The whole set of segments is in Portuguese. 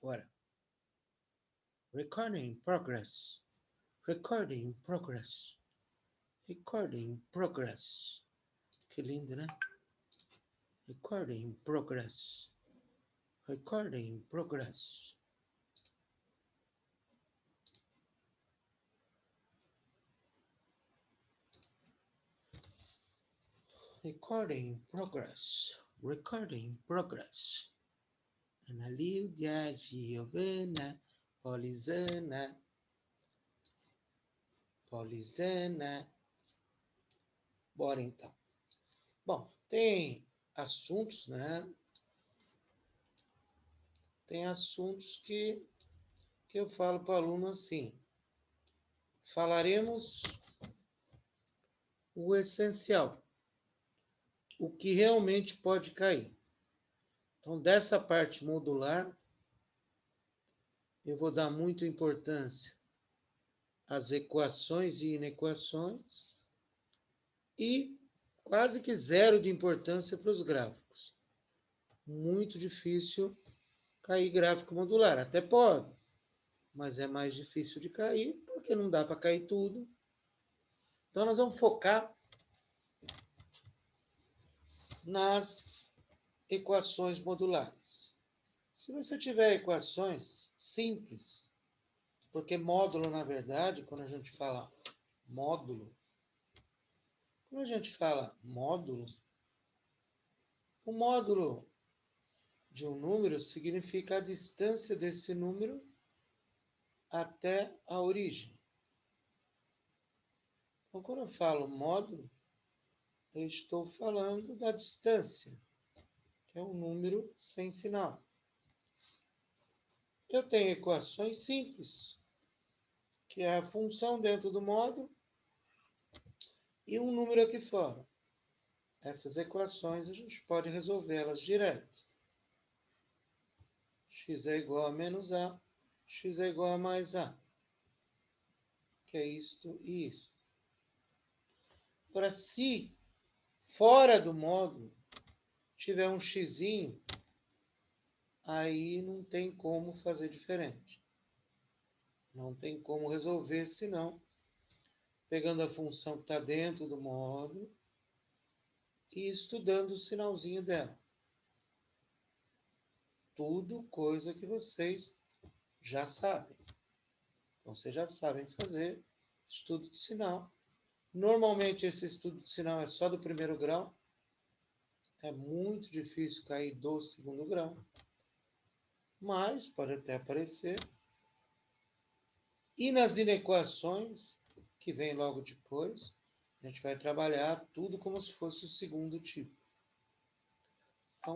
Bora. Recording in progress. Recording in progress. Recording in progress. Que lindo, né? Recording in progress. Recording in progress. Recording in progress. Recording in progress. Ana Lídia, Giovana, Polisana. Polisana. Bora então. Bom, tem assuntos, né? Tem assuntos que eu falo para o aluno assim. Falaremos o essencial, o que realmente pode cair. Então, dessa parte modular, eu vou dar muita importância às equações e inequações e quase que zero de importância para os gráficos. Muito difícil cair gráfico modular. Até pode, mas é mais difícil de cair, porque não dá para cair tudo. Então, nós vamos focar nas equações modulares. Se você tiver equações simples, porque módulo, na verdade, quando a gente fala módulo, quando a gente fala módulo, o módulo de um número significa a distância desse número até a origem. Então, quando eu falo módulo, eu estou falando da distância, que é um número sem sinal. Eu tenho equações simples, que é a função dentro do módulo e um número aqui fora. Essas equações a gente pode resolvê-las direto. X é igual a menos A, x é igual a mais A, que é isto e isso. Agora, se fora do módulo tiver um xzinho, aí não tem como fazer diferente. Não tem como resolver, senão, pegando a função que está dentro do módulo e estudando o sinalzinho dela. Tudo coisa que vocês já sabem. Então, vocês já sabem fazer estudo de sinal. Normalmente, esse estudo de sinal é só do primeiro grau. É muito difícil cair do segundo grau. Mas pode até aparecer. E nas inequações, que vem logo depois, a gente vai trabalhar tudo como se fosse o segundo tipo. Então,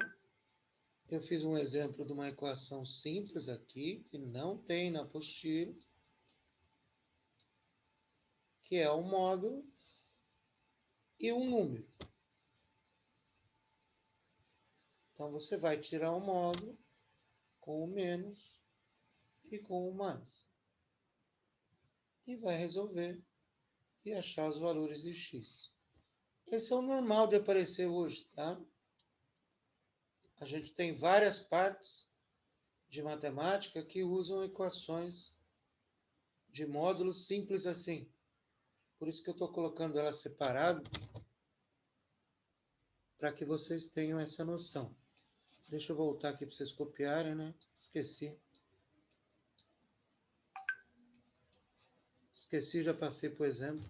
eu fiz um exemplo de uma equação simples aqui, que não tem na apostila, que é um módulo e um número. Então, você vai tirar o módulo com o menos e com o mais. E vai resolver e achar os valores de x. Esse é o normal de aparecer hoje, tá? A gente tem várias partes de matemática que usam equações de módulos simples assim. Por isso que eu estou colocando elas separado, para que vocês tenham essa noção. Deixa eu voltar aqui para vocês copiarem, né? Esqueci. Esqueci, já passei por exemplo.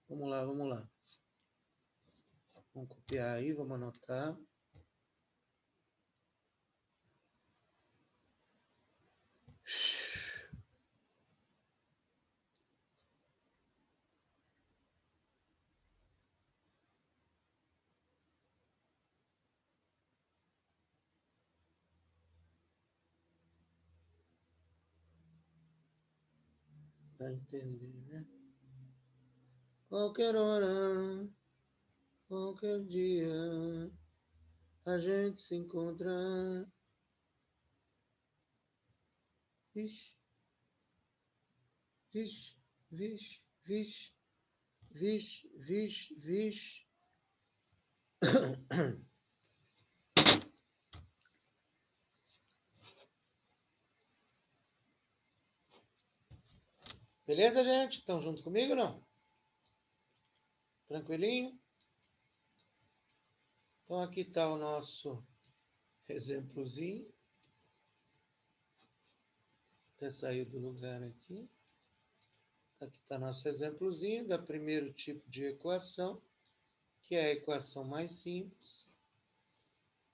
Vamos lá, vamos lá. Vamos copiar aí, vamos anotar. Para entender, né? Qualquer hora, qualquer dia, a gente se encontra. Vixe, vixe, vixe, vixe, vixe, vixe, vixe. Beleza, gente? Estão junto comigo ou não? Tranquilinho? Então, aqui está o nosso exemplozinho. Até saiu do lugar aqui. Aqui está nosso exemplozinho do primeiro tipo de equação, que é a equação mais simples.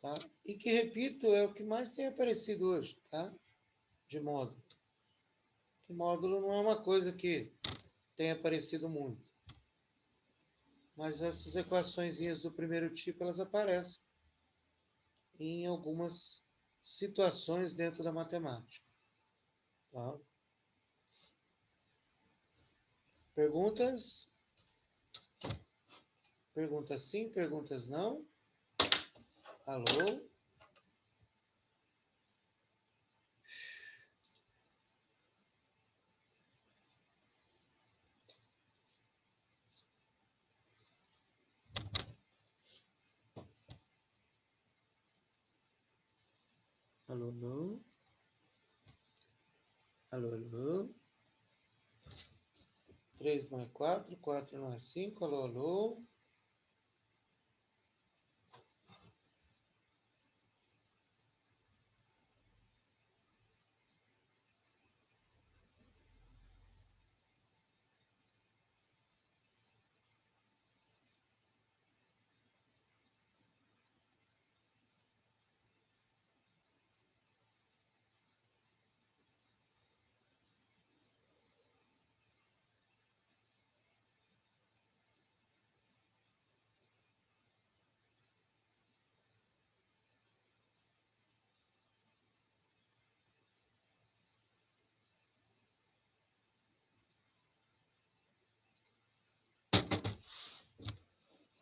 Tá? E que, repito, é o que mais tem aparecido hoje, tá? De módulo. Que módulo não é uma coisa que tem aparecido muito. Mas essas equaçõezinhas do primeiro tipo, elas aparecem em algumas situações dentro da matemática. Tá? Perguntas? Perguntas sim, perguntas não? Alô? Alô, alô? Alô, alô? 3 não é 4, 4 não é 5, alô, alô?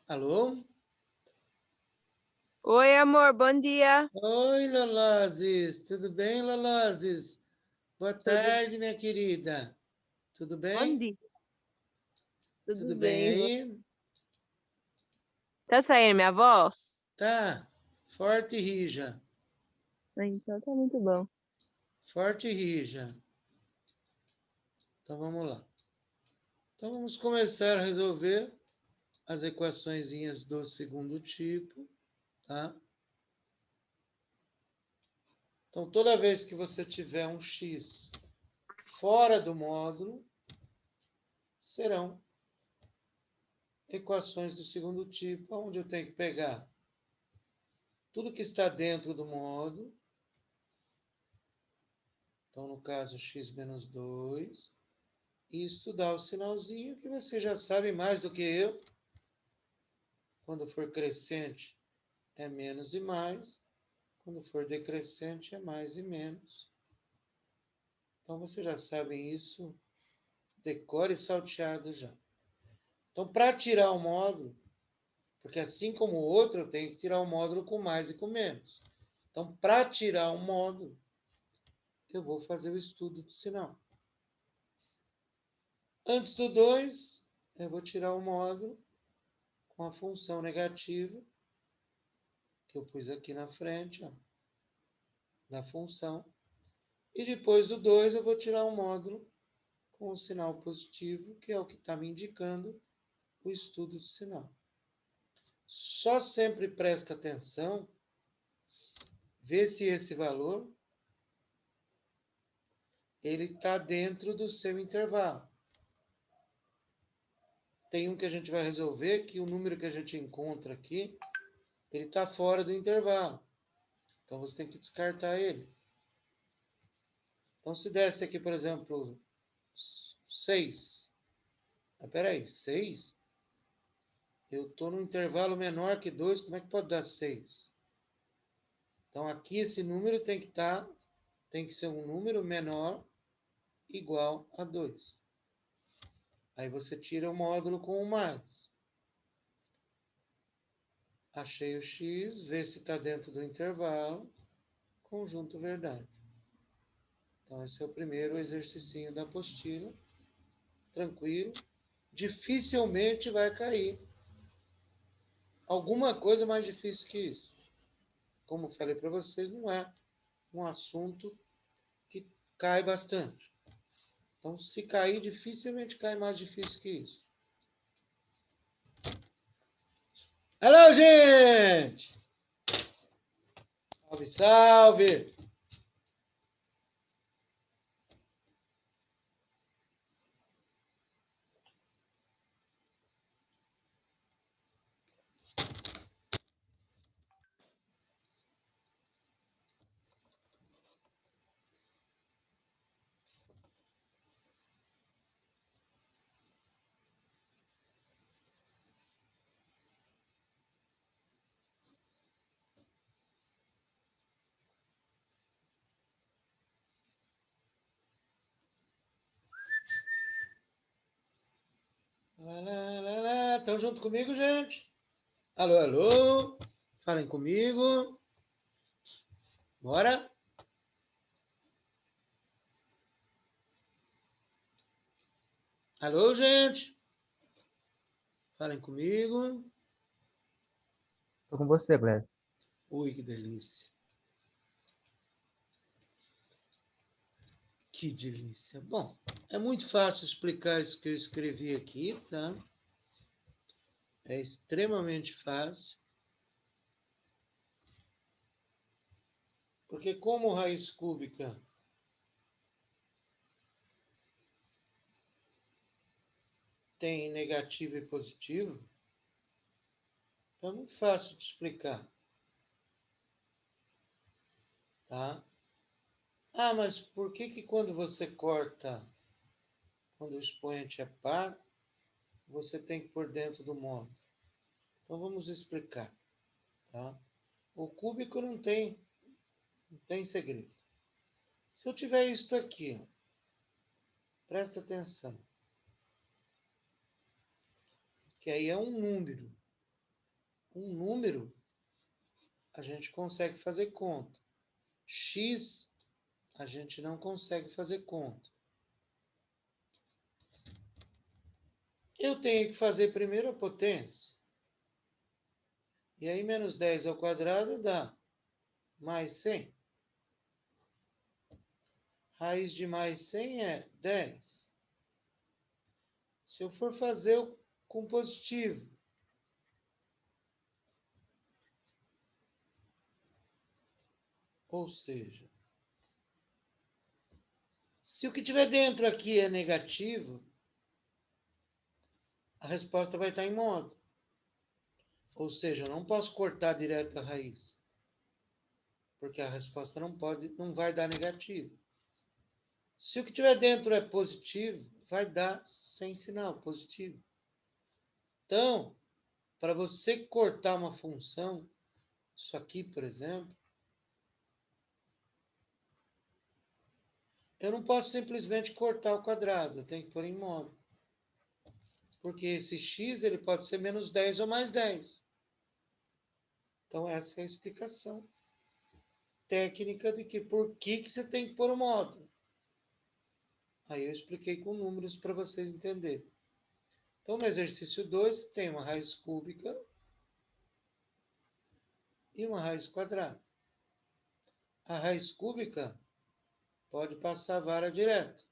Alô? Oi, amor, bom dia. Oi, Lolazes. Tudo bem, Lolazes? Boa Tudo tarde, minha querida. Tudo bom bem? dia. Tudo Tudo bem bem? aí? Tá saindo minha voz? Tá. Forte e rija. Então tá muito bom. Forte e rija. Então vamos lá. Então vamos começar a resolver as equaçõezinhas do segundo tipo, tá? Então toda vez que você tiver um x fora do módulo, serão equações do segundo tipo, onde eu tenho que pegar tudo que está dentro do módulo. Então, no caso, x menos 2, e estudar o sinalzinho que você já sabe mais do que eu. Quando for crescente, é menos e mais. Quando for decrescente, é mais e menos. Então, vocês já sabem isso, decore e salteado já. Então, para tirar o módulo, porque assim como o outro, eu tenho que tirar o módulo com mais e com menos. Então, para tirar o módulo, eu vou fazer o estudo do sinal. Antes do 2, eu vou tirar o módulo com a função negativa, que eu pus aqui na frente, ó, da função. E depois do 2, eu vou tirar o módulo com o sinal positivo, que é o que está me indicando o estudo do sinal. Só sempre presta atenção, vê se esse valor ele está dentro do seu intervalo. Tem um que a gente vai resolver, que o número que a gente encontra aqui, ele está fora do intervalo. Então, você tem que descartar ele. Então, se desse aqui, por exemplo, 6. Mas peraí, 6? Eu estou no intervalo menor que 2, como é que pode dar 6? Então, aqui esse número tem que ser um número menor igual a 2. Aí você tira o módulo com o mais. Achei o x, vê se está dentro do intervalo, conjunto verdade. Então, esse é o primeiro exercício da apostila. Tranquilo. Dificilmente vai cair alguma coisa mais difícil que isso. Como falei para vocês, não é um assunto que cai bastante. Então, se cair, dificilmente cai mais difícil que isso. Alô, gente! Salve, salve! Estão junto comigo, gente? Alô, alô? Falem comigo. Bora? Alô, gente? Falem comigo. Tô com você, Gleb. Ui, que delícia. Que delícia. Bom, é muito fácil explicar isso que eu escrevi aqui, tá? É extremamente fácil. Porque como raiz cúbica tem negativo e positivo, então é muito fácil de explicar. Tá? Ah, mas por que quando você corta, quando o expoente é par, você tem que pôr dentro do módulo? Então vamos explicar. Tá? O cúbico não tem segredo. Se eu tiver isto aqui, ó, presta atenção, que aí é um número. Um número, a gente consegue fazer conta. X, a gente não consegue fazer conta. Eu tenho que fazer primeiro a potência. E aí, menos 10 ao quadrado dá mais 100. Raiz de mais 100 é 10. Se eu for fazer com positivo, ou seja, se o que tiver dentro aqui é negativo, a resposta vai estar em modo. Ou seja, eu não posso cortar direto a raiz, porque a resposta não vai dar negativo. Se o que tiver dentro é positivo, vai dar sem sinal positivo. Então, para você cortar uma função, isso aqui, por exemplo, eu não posso simplesmente cortar o quadrado, eu tenho que pôr em modo. Porque esse x ele pode ser menos 10 ou mais 10. Então, essa é a explicação técnica de que por que você tem que pôr o módulo. Aí eu expliquei com números para vocês entenderem. Então, no exercício 2, tem uma raiz cúbica e uma raiz quadrada. A raiz cúbica pode passar a vara direto.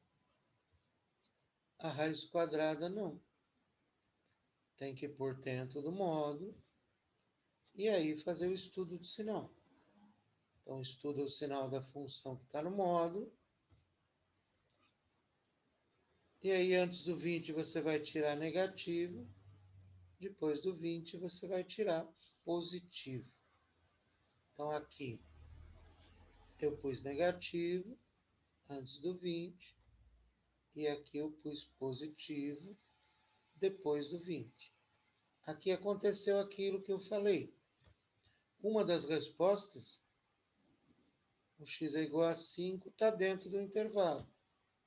A raiz quadrada não. Tem que pôr dentro do módulo e aí fazer o estudo do sinal. Então, estuda o sinal da função que está no módulo. E aí, antes do 20, você vai tirar negativo. Depois do 20, você vai tirar positivo. Então, aqui, eu pus negativo antes do 20. E aqui eu pus positivo depois do 20. Aqui aconteceu aquilo que eu falei. Uma das respostas, o x é igual a 5, está dentro do intervalo.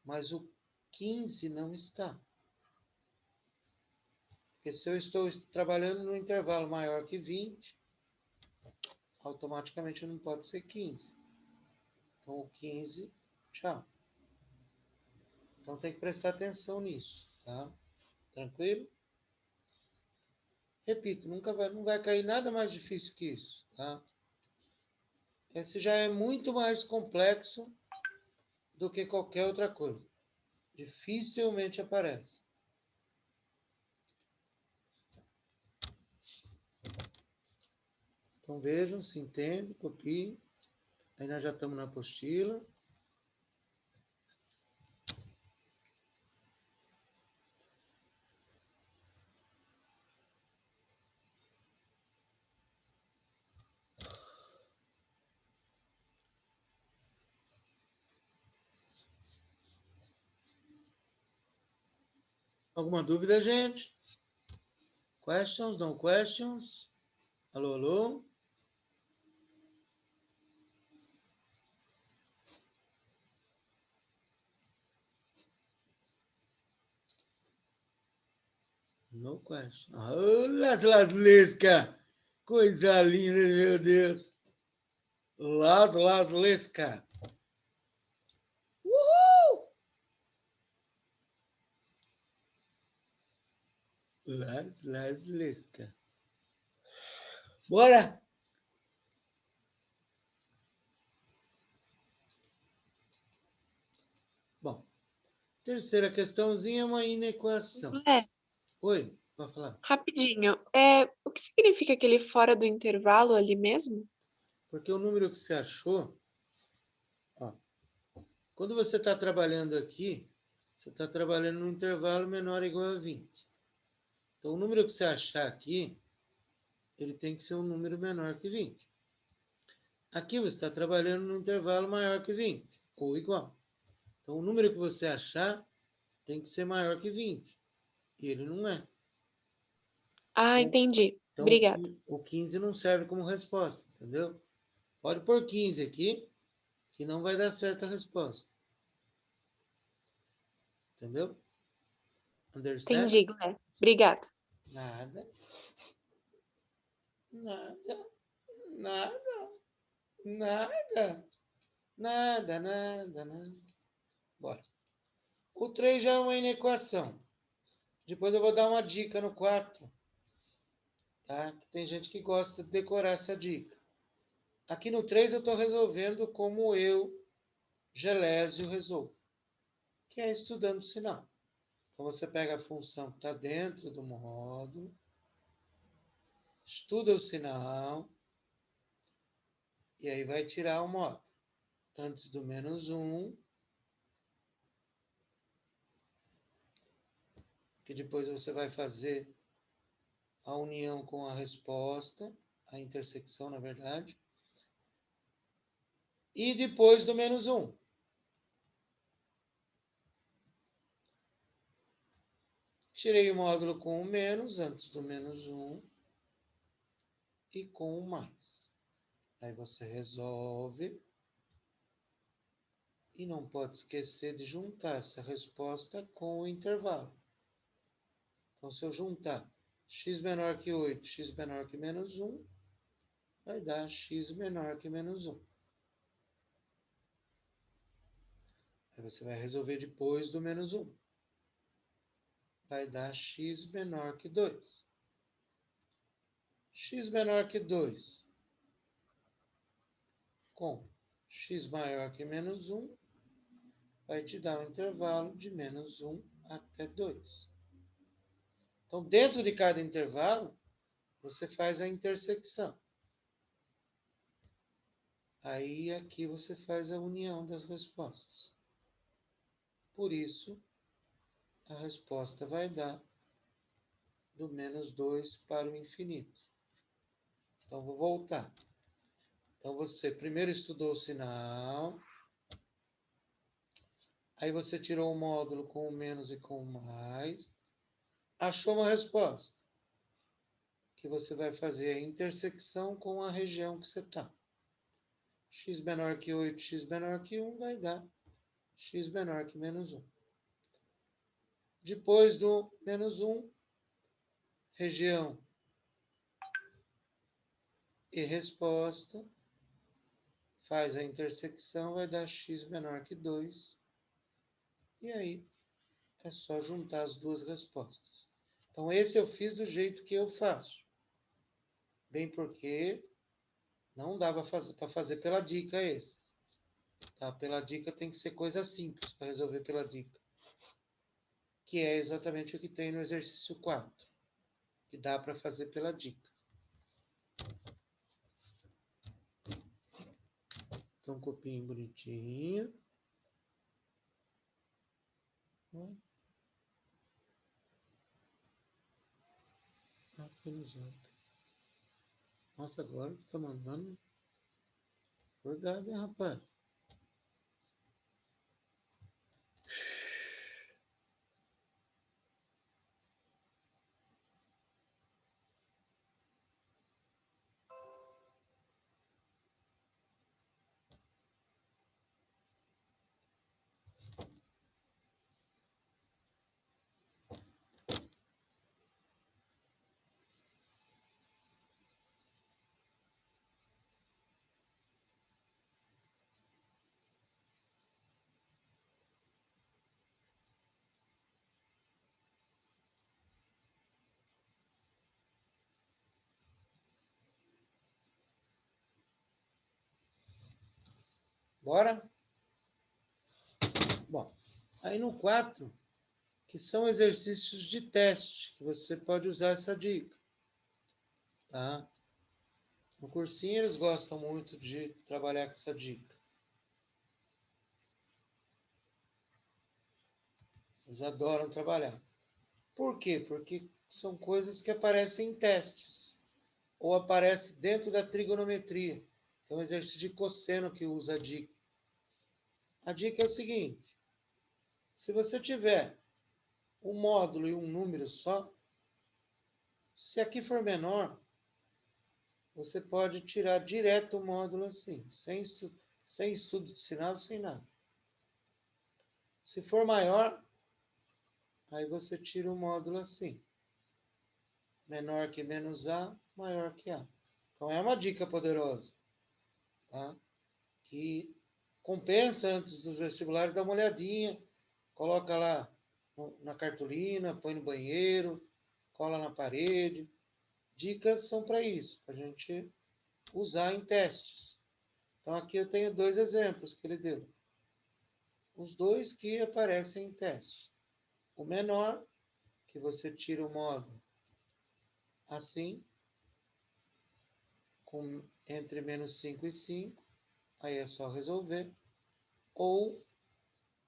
Mas o 15 não está. Porque se eu estou trabalhando no intervalo maior que 20, automaticamente não pode ser 15. Então, o 15, tchau. Então, tem que prestar atenção nisso, tá? Tranquilo? Repito, não vai cair nada mais difícil que isso, tá? Esse já é muito mais complexo do que qualquer outra coisa. Dificilmente aparece. Então vejam, se entende, copiem. Aí nós já estamos na apostila. Alguma dúvida, gente? Questions, no questions? Alô, alô? No question. Olha as lesca! Coisa linda, meu Deus! Las lesca! Uhul! Las lesca. Bora! Bom, terceira questãozinha é uma inequação. É, Oi, pode falar. rapidinho. O que significa aquele fora do intervalo ali mesmo? Porque o número que você achou, ó, quando você está trabalhando aqui, você está trabalhando num intervalo menor ou igual a 20. Então, o número que você achar aqui, ele tem que ser um número menor que 20. Aqui você está trabalhando num intervalo maior que 20, ou igual. Então, o número que você achar tem que ser maior que 20. E ele não é. Ah, entendi. Então, Obrigada. o 15 não serve como resposta, entendeu? Pode pôr 15 aqui, que não vai dar certo a resposta. Entendeu? Understand? Entendi, Glé. Obrigada. Nada. Nada. Nada. Nada. Nada. Bora. O 3 já é uma inequação. Depois eu vou dar uma dica no 4. Tá? Tem gente que gosta de decorar essa dica. Aqui no 3 eu estou resolvendo como eu, Gelésio, resolvo. Que é estudando o sinal. Então você pega a função que está dentro do módulo, estuda o sinal, e aí vai tirar o módulo. Antes do menos 1, que depois você vai fazer a união com a resposta, a intersecção, na verdade. E depois do menos 1. Tirei o módulo com o menos, antes do menos 1, e com o mais. Aí você resolve. E não pode esquecer de juntar essa resposta com o intervalo. Então, se eu juntar x menor que 8, x menor que menos 1, vai dar x menor que menos 1. Aí você vai resolver depois do menos 1. Vai dar x menor que 2. X menor que 2 com x maior que menos 1 vai te dar um intervalo de menos 1 até 2. Então, dentro de cada intervalo, você faz a intersecção. Aí, aqui você faz a união das respostas. Por isso, a resposta vai dar do menos 2 para o infinito. Então, vou voltar. Então, você primeiro estudou o sinal. Aí, você tirou o módulo com o menos e com o mais. Achou uma resposta. Que você vai fazer a intersecção com a região que você está. X menor que 8, x menor que 1 vai dar x menor que menos 1. Depois do menos 1, região e resposta, faz a intersecção, vai dar x menor que 2. E aí é só juntar as duas respostas. Então, esse eu fiz do jeito que eu faço. Bem porque não dava para fazer pela dica esse. Tá? Pela dica tem que ser coisa simples para resolver pela dica. que é exatamente o que tem no exercício 4, que dá para fazer pela dica. Então, copiem bonitinho. Finalizado. Nossa, agora você está mandando. Cuidado, hein, rapaz. Bora? Bom, aí no 4, que são exercícios de teste, que você pode usar essa dica. Tá? No cursinho eles gostam muito de trabalhar com essa dica. Eles adoram trabalhar. Por quê? Porque são coisas que aparecem em testes. Ou aparece dentro da trigonometria. É um exercício de cosseno que usa a dica. A dica é o seguinte. Se você tiver um módulo e um número só, se aqui for menor, você pode tirar direto o módulo assim, sem estudo de sinal, sem nada. Se for maior, aí você tira o módulo assim. Menor que menos A, maior que A. Então é uma dica poderosa, tá? Que compensa antes dos vestibulares, dá uma olhadinha, coloca lá na cartolina, põe no banheiro, cola na parede. Dicas são para isso, para a gente usar em testes. Então aqui eu tenho 2 exemplos que ele deu. Os 2 que aparecem em teste. O menor, que você tira o módulo assim, entre menos 5 e 5, aí é só resolver. Ou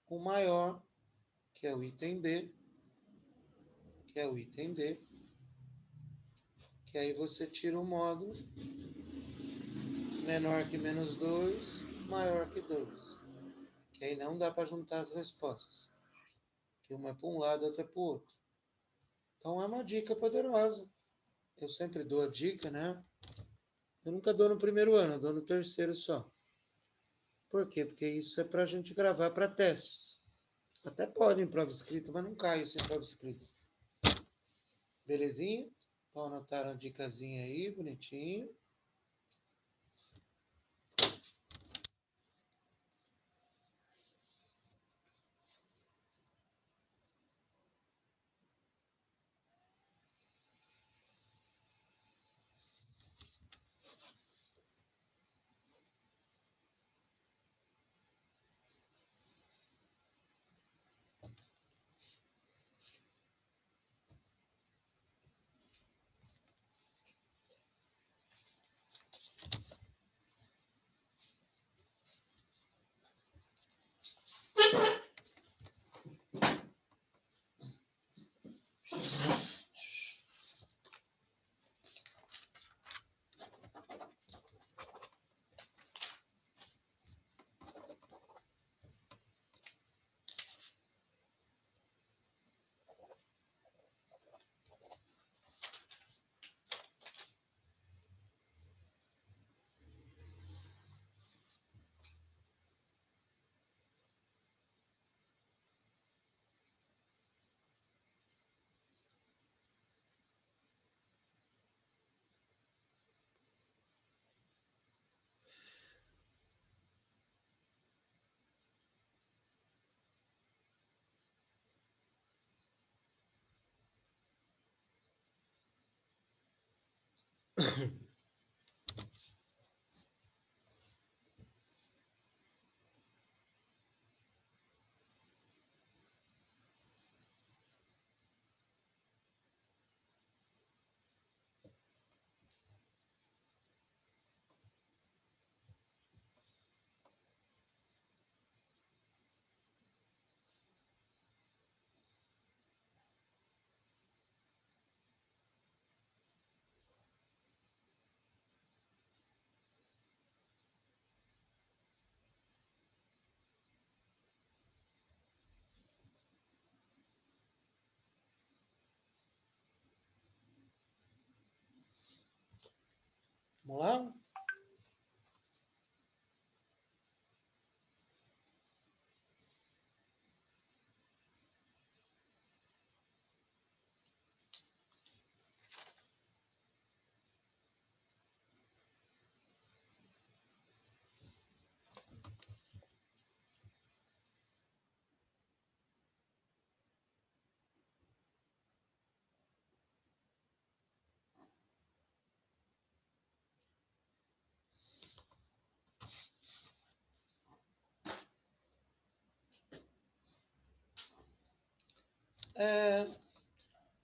o maior, que é o item B, que aí você tira o módulo menor que menos 2, maior que 2. Que aí não dá para juntar as respostas. Que uma é para um lado, outra é para o outro. Então é uma dica poderosa. Eu sempre dou a dica, né? Eu nunca dou no primeiro ano, eu dou no terceiro só. Por quê? Porque isso é para a gente gravar para testes. Até pode em prova escrita, mas não cai isso em prova escrita. Belezinha? Então anotaram a dicasinha aí, bonitinho. Vamos lá?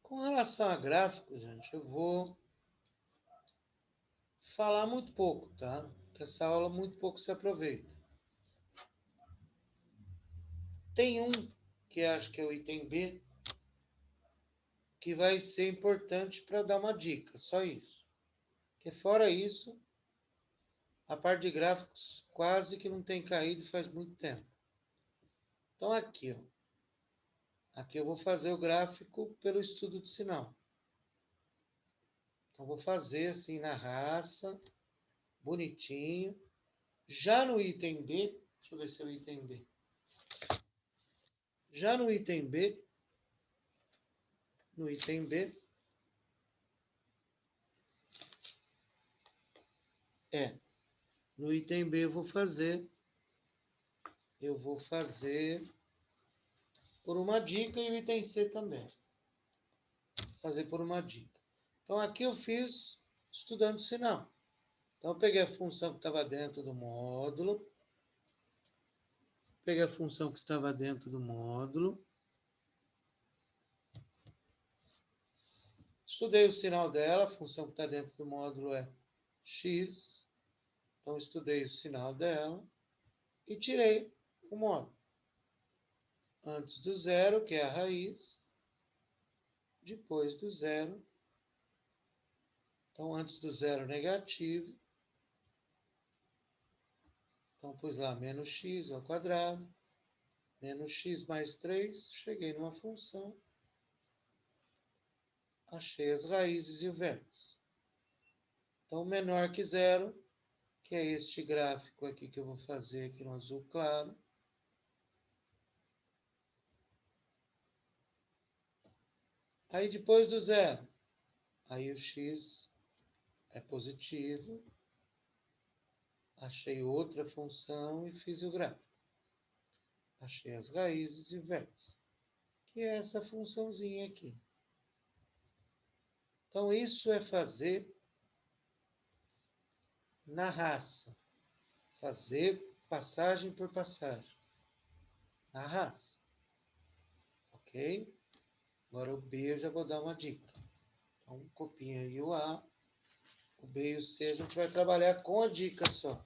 Com relação a gráficos, gente, eu vou falar muito pouco, tá? Porque essa aula muito pouco se aproveita. Tem um que acho que é o item B, que vai ser importante para dar uma dica, só isso. Porque fora isso, a parte de gráficos quase que não tem caído faz muito tempo. Então aqui, ó. Aqui eu vou fazer o gráfico pelo estudo de sinal. Então vou fazer assim na raça, bonitinho. Já no item B, deixa eu ver se é o item B. Já no item B, no item B, no item B eu vou fazer por uma dica e o item C também. Fazer por uma dica. Então aqui eu fiz estudando sinal. Então eu peguei a função que estava dentro do módulo. Peguei a função que estava dentro do módulo. Estudei o sinal dela, a função que está dentro do módulo é x. Então estudei o sinal dela e tirei o módulo. Antes do zero, que é a raiz, depois do zero. Então, antes do zero negativo. Então, pus lá menos x ao quadrado, menos x mais 3, cheguei numa função, achei as raízes e o vértice. Então, menor que zero, que é este gráfico aqui que eu vou fazer aqui no azul claro. Aí, depois do zero, aí o x é positivo, achei outra função e fiz o gráfico. Achei as raízes e o vértice, que é essa funçãozinha aqui. Então, isso é fazer na raça. Fazer passagem por passagem. Na raça. Ok? Agora o B eu já vou dar uma dica. Então, copia aí o A. O B e o C a gente vai trabalhar com a dica só.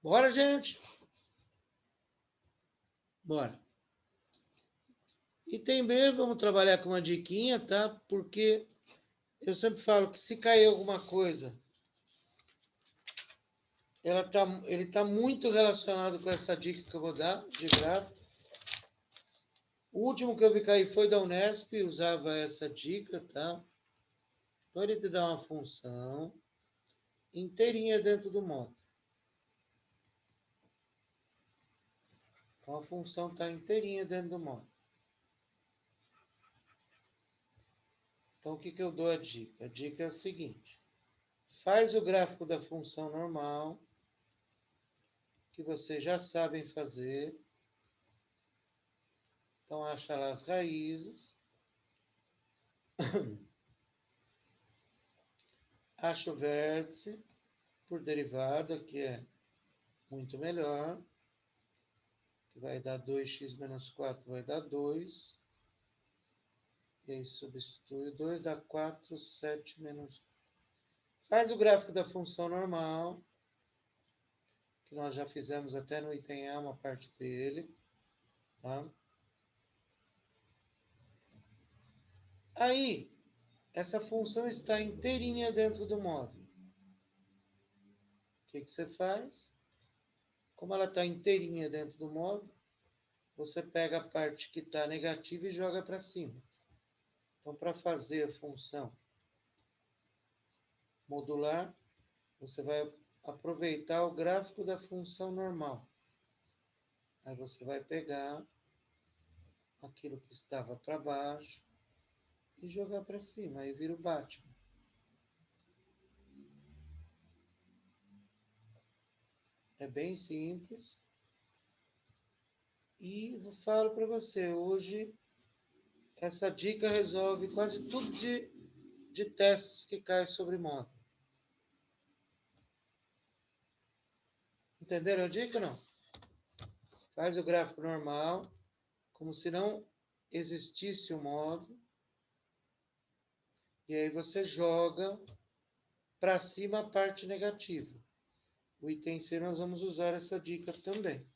Bora, gente? Bora. Item B, vamos trabalhar com uma diquinha, tá? Porque eu sempre falo que se cair alguma coisa, ele está muito relacionado com essa dica que eu vou dar de gráfico. O último que eu vi cair foi da Unesp, usava essa dica, tá? Então ele te dá uma função inteirinha dentro do módulo. Então a função está inteirinha dentro do módulo. Então o que eu dou a dica? A dica é a seguinte: faz o gráfico da função normal, que vocês já sabem fazer. Então acha lá as raízes. Acha o vértice por derivada, que é muito melhor. Que vai dar 2x menos 4, vai dar 2. E aí substitui o 2, dá 4, 7 menos... Faz o gráfico da função normal, que nós já fizemos até no item A, uma parte dele. Tá? Aí, essa função está inteirinha dentro do módulo. O que você faz? Como ela está inteirinha dentro do módulo, você pega a parte que está negativa e joga para cima. Então, para fazer a função modular, você vai aproveitar o gráfico da função normal. Aí você vai pegar aquilo que estava para baixo e jogar para cima. Aí vira o Batman. É bem simples. E eu falo para você, hoje essa dica resolve quase tudo de testes que caem sobre módulo. Entenderam a dica ou não? Faz o gráfico normal, como se não existisse o módulo. E aí você joga para cima a parte negativa. O item C nós vamos usar essa dica também.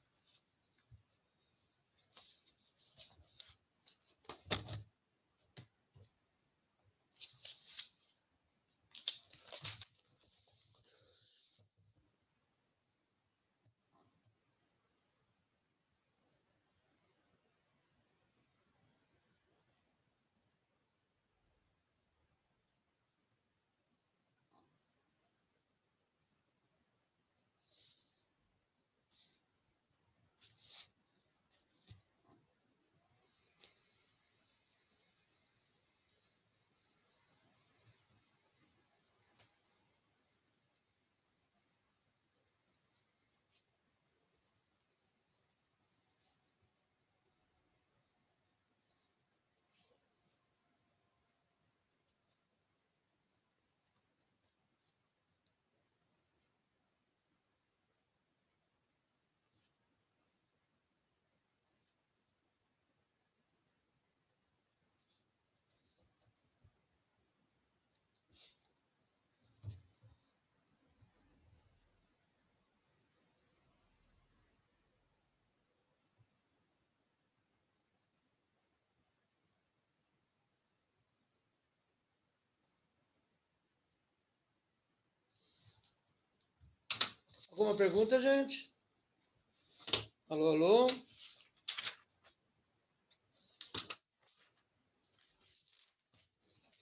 Alguma pergunta, gente? Alô, alô?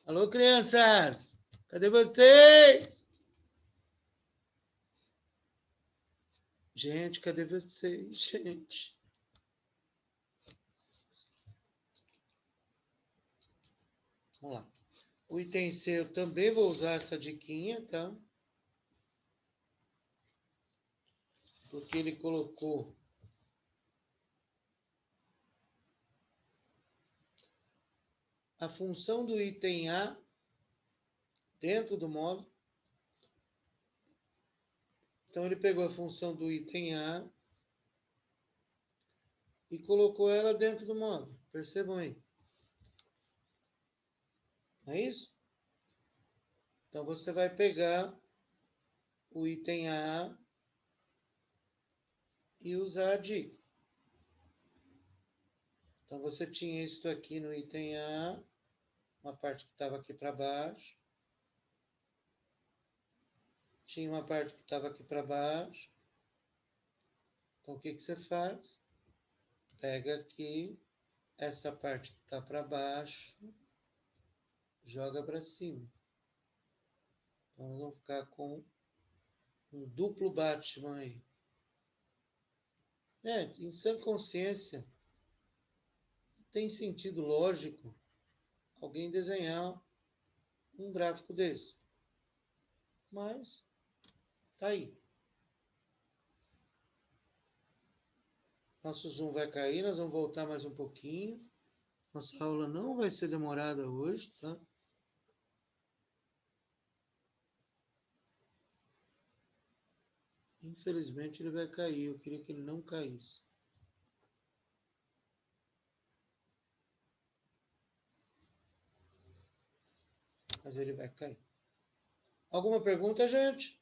Alô, crianças? Cadê vocês? Gente, cadê vocês, gente? Vamos lá. O item C eu também vou usar essa diquinha, tá? Porque ele colocou a função do item A dentro do módulo. Então, ele pegou a função do item A e colocou ela dentro do módulo. Percebam aí. Não é isso? Então, você vai pegar o item A e usar a dica. Então, você tinha isso aqui no item A, uma parte que estava aqui para baixo. Tinha uma parte que estava aqui para baixo. Então, o que você faz? Pega aqui essa parte que está para baixo, joga para cima. Então, nós vamos ficar com um duplo Batman aí. Em sã consciência, tem sentido lógico alguém desenhar um gráfico desse. Mas, tá aí. Nosso Zoom vai cair, nós vamos voltar mais um pouquinho. Nossa aula não vai ser demorada hoje, tá? Infelizmente ele vai cair, eu queria que ele não caísse. Mas ele vai cair. Alguma pergunta, gente?